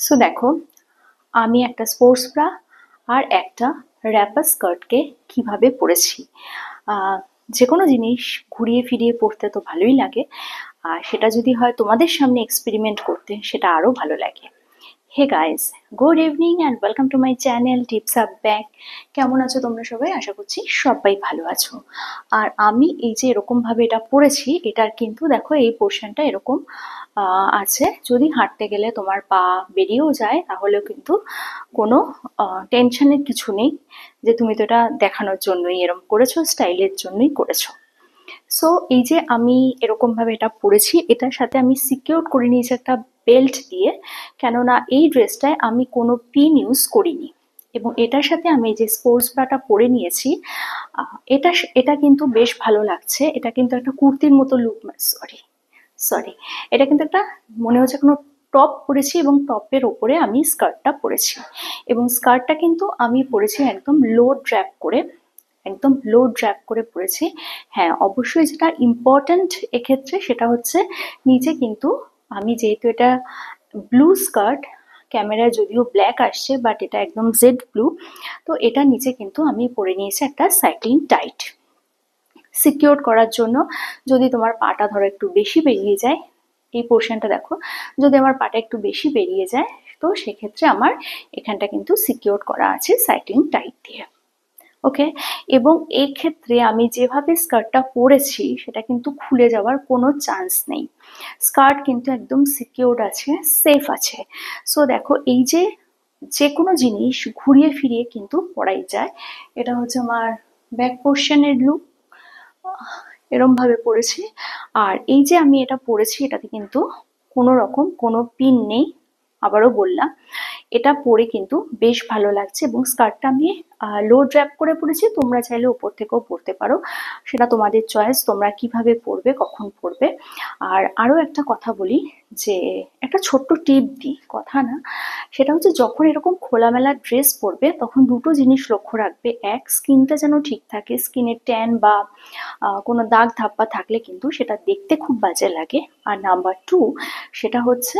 So দেখো, আমি একটা স্পোর্টস ব্রা আর একটা র্যাপার স্কার্টকে কিভাবে পরেছি। আহ, যে কোনো জিনিস ঘুরিয়ে ফিরিয়ে পড়তে তো ভালোই লাগে, আর সেটা যদি হয় তোমাদের সামনে এক্সপেরিমেন্ট করতে, সেটা আরো ভালো লাগে। Hey guys, good evening and welcome to my channel tips up back. কেমন আছো তোমরা সবাই? আশা করছি সবাই ভালো আছো। আর আমি এই যে এরকম ভাবে এটা পড়েছি, এটার কিন্তু দেখো এই পোর্শনটা এরকম আছে। যদি হাঁটতে গেলে তোমার পা বেরিয়েও যায়, তাহলেও কিন্তু কোনো টেনশনের কিছু নেই, যে তুমি তো এটা দেখানোর জন্যই এরকম করেছো, স্টাইলের জন্যই করেছো। সো এই যে আমি এরকম ভাবে এটা পরেছি, এটার সাথে আমি সিকিউর করে নিয়েছি একটা বেল্ট দিয়ে, কেননা এই ড্রেসটায় আমি কোনো পিন ইউজ করিনি। এবং এটার সাথে আমি এই যে স্পোর্টস ব্রাটা পরে নিয়েছি, এটা এটা কিন্তু বেশ ভালো লাগছে। এটা কিন্তু একটা কুর্তির মতো লুক, সরি সরি, এটা কিন্তু একটা মনে হচ্ছে কোনো টপ পরেছি, এবং টপের ওপরে আমি স্কার্টটা পরেছি। এবং স্কার্টটা কিন্তু আমি পরেছি একদম লো ড্র্যাপ করে, একদম লো ড্র্যাপ করে পরেছি। হ্যাঁ, অবশ্যই যেটা ইম্পর্ট্যান্ট এক্ষেত্রে সেটা হচ্ছে নিচে কিন্তু আমি, যেহেতু এটা ব্লু স্কার্ট, ক্যামেরায় যদিও ব্ল্যাক আসছে বাট এটা একদম জেড ব্লু, তো এটা নিচে কিন্তু আমি পরে নিয়েছি একটা সাইক্লিং টাইট সিকিউর করার জন্য। যদি তোমার পাটা ধরো একটু বেশি বেরিয়ে যায়, এই পোর্শনটা দেখো, যদি আমার পাটা একটু বেশি বেরিয়ে যায়, তো সেক্ষেত্রে আমার এখানটা কিন্তু সিকিউর করা আছে সাইক্লিং টাইট দিয়ে। ওকে। এবং এই ক্ষেত্রে আমি যেভাবে স্কার্টটা পরেছি সেটা কিন্তু খুলে যাওয়ার কোনো চান্স নেই। স্কার্ট কিন্তু একদম সিকিউরড আছে, সেফ আছে। সো দেখো, এই যে যে কোনো জিনিস ঘুরিয়ে ফিরিয়ে কিন্তু পরাই যায়। এটা হচ্ছে আমার ব্যাক পোর্শনের লুক, এরম ভাবে পরেছি। আর এই যে আমি এটা পরেছি, এটাতে কিন্তু কোনো রকম কোনো পিন নেই। আবারও বললাম, এটা পরে কিন্তু বেশ ভালো লাগছে। এবং স্কার্টটা আমি লো ড্র্যাপ করে পরেছি, তোমরা চাইলে উপর থেকেও পরতে পারো, সেটা তোমাদের চয়েস, তোমরা কিভাবে পরবে, কখন পরবে। আর আরো একটা কথা বলি, যে একটা ছোট্ট টিপ দিই, কথা না, সেটা হচ্ছে যখন এরকম খোলামেলা ড্রেস পরবে তখন দুটো জিনিস লক্ষ্য রাখবে। এক, স্কিনটা যেন ঠিক থাকে, স্কিনের ট্যান বা কোনো দাগ ধাপ্পা থাকলে কিন্তু সেটা দেখতে খুব বাজে লাগে। আর নাম্বার টু, সেটা হচ্ছে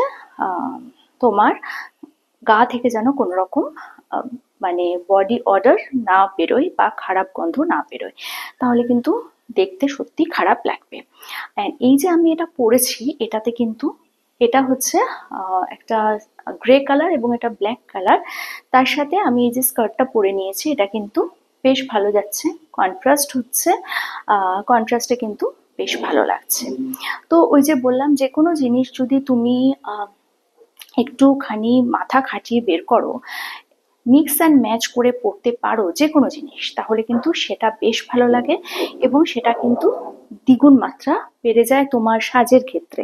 তোমার গা থেকে যেন কোনো রকম মানে বডি অর্ডার না বেরোয় বা খারাপ গন্ধ না বেরোয়, তাহলে কিন্তু দেখতে সত্যি খারাপ লাগবে। অ্যান্ড এই যে আমি এটা পরেছি, এটাতে কিন্তু এটা হচ্ছে একটা গ্রে কালার এবং এটা ব্ল্যাক কালার। তার সাথে আমি এই যে স্কার্টটা পরে নিয়েছি, এটা কিন্তু বেশ ভালো যাচ্ছে, কন্ট্রাস্ট হচ্ছে, কন্ট্রাস্টে কিন্তু বেশ ভালো লাগছে। তো ওই যে বললাম, যে কোনো জিনিস যদি তুমি একটুখানি মাথা খাটিয়ে বের করো, মিক্স অ্যান্ড ম্যাচ করে পড়তে পারো যে কোনো জিনিস, তাহলে কিন্তু সেটা বেশ ভালো লাগে। এবং সেটা কিন্তু দ্বিগুণ মাত্রা বেড়ে যায় তোমার সাজের ক্ষেত্রে।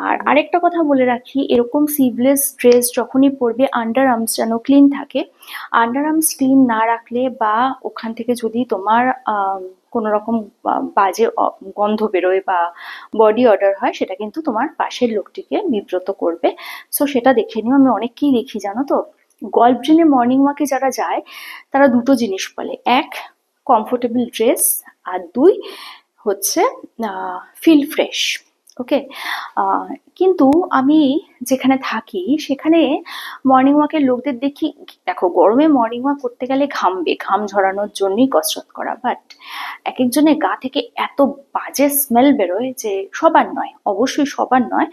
আর আরেকটা কথা বলে রাখি, এরকম সিভলেস ড্রেস যখনই পরবে, আন্ডার আর্মস যেন ক্লিন থাকে। আন্ডার আর্মস ক্লিন না রাখলে, বা ওখান থেকে যদি তোমার কোনো রকম বাজে গন্ধ বেরোয় বা বডি অর্ডার হয়, সেটা কিন্তু তোমার পাশের লোকটিকে বিব্রত করবে। সো সেটা দেখে নিও। আমি অনেককেই দেখি জানো তো, গল্ফ ড্রিনে মর্নিং ওয়াকে যারা যায়, তারা দুটো জিনিস বলে: এক, কমফোর্টেবল ড্রেস, আর দুই হচ্ছে ফিল ফ্রেশ। ওকে। কিন্তু আমি যেখানে থাকি সেখানে মর্নিং ওয়াকের লোকদের দেখি, দেখো গরমে মর্নিং ওয়াক করতে গেলে ঘামবে, ঘাম ঝরানোর জন্যই কসরত করা, বাট এক একজনের গা থেকে এত বাজে স্মেল বেরোয়, যে সবার নয়, অবশ্যই সবার নয়,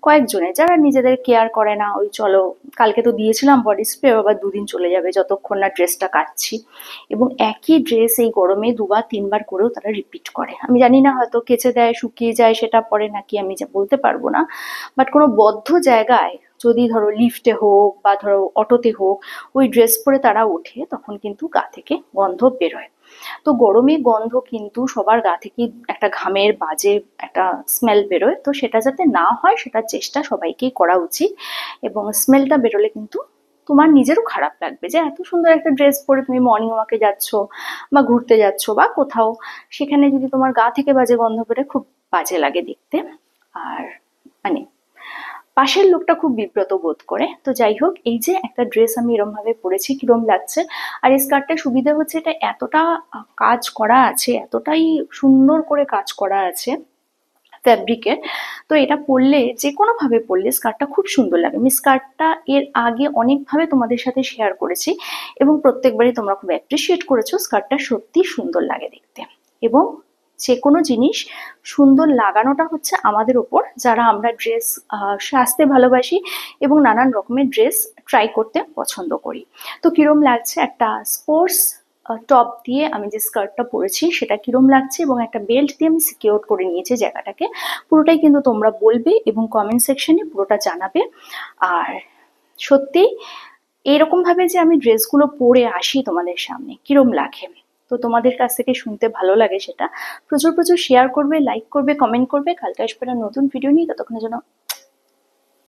কয়েকজনের, যারা নিজেদের কেয়ার করে না, ওই চলো কালকে তো দিয়েছিলাম বডি স্প্রে, আবার দুদিন চলে যাবে যতক্ষণ না ড্রেসটা কাচ্ছি। এবং একই ড্রেস এই গরমে দুবার তিনবার করেও তারা রিপিট করে। আমি জানি না, হয়তো কেচে দেয়, শুকিয়ে যায়, সেটা পরে নাকি আমি যা বলতে পারবো না। বাট কোনো বদ্ধ জায়গায় যদি ধরো লিফটে হোক বা ধরো অটোতে হোক, ওই ড্রেস পরে তারা ওঠে, তখন কিন্তু গা থেকে গন্ধ বেরোয়। তো গরমে গন্ধ কিন্তু সবার গা থেকে একটা ঘামের বাজে একটা স্মেল বেরোয়, তো সেটা যাতে না হয় সেটার চেষ্টা সবাইকেই করা উচিত। এবং স্মেলটা বেরোলে কিন্তু তোমার নিজেরও খারাপ লাগবে, যে এত সুন্দর একটা ড্রেস পরে তুমি মর্নিং ওয়াকে যাচ্ছ বা ঘুরতে যাচ্ছ বা কোথাও, সেখানে যদি তোমার গা থেকে বাজে গন্ধ বেরোয়, খুব বাজে লাগে দেখতে। আর মানে পাশের লোকটা খুব বিব্রত বোধ করে। তো যাই হোক, এই যে একটা ড্রেস আমি এরম ভাবে পরেছি, কিরম লাগছে। আর এই স্কার্টটার সুবিধা হচ্ছে, এটা এতটা কাজ করা আছে, এতটাই সুন্দর করে কাজ করা আছে, ফ্যাব্রিকের। তো এটা পরলে, যে কোনোভাবে পরলে স্কার্টটা খুব সুন্দর লাগে। আমি স্কার্টটা এর আগে অনেকভাবে তোমাদের সাথে শেয়ার করেছি এবং প্রত্যেকবারই তোমরা খুব অ্যাপ্রিসিয়েট করেছো। স্কার্টটা সত্যি সুন্দর লাগে দেখতে, এবং যে কোনো জিনিস সুন্দর লাগানোটা হচ্ছে আমাদের ওপর, যারা আমরা ড্রেস সাজতে ভালোবাসি এবং নানান রকমের ড্রেস ট্রাই করতে পছন্দ করি। তো কিরম লাগছে একটা স্পোর্টস টপ দিয়ে আমি যে স্কার্টটা পরেছি সেটা কিরম লাগছে, এবং একটা বেল্ট দিয়ে আমি সিকিউর করে নিয়েছি জায়গাটাকে, পুরোটাই কিন্তু তোমরা বলবে এবং কমেন্ট সেকশনে পুরোটা জানাবে। আর সত্যি এরকম ভাবে যে আমি ড্রেসগুলো পরে আসি তোমাদের সামনে, কিরম লাগে, তো তোমাদের কাছ থেকে শুনতে ভালো লাগে সেটা। প্রচুর প্রচুর শেয়ার করবে, লাইক করবে, কমেন্ট করবে। কালকে আসবে একটা নতুন ভিডিও নিয়ে, ততক্ষণের জন্য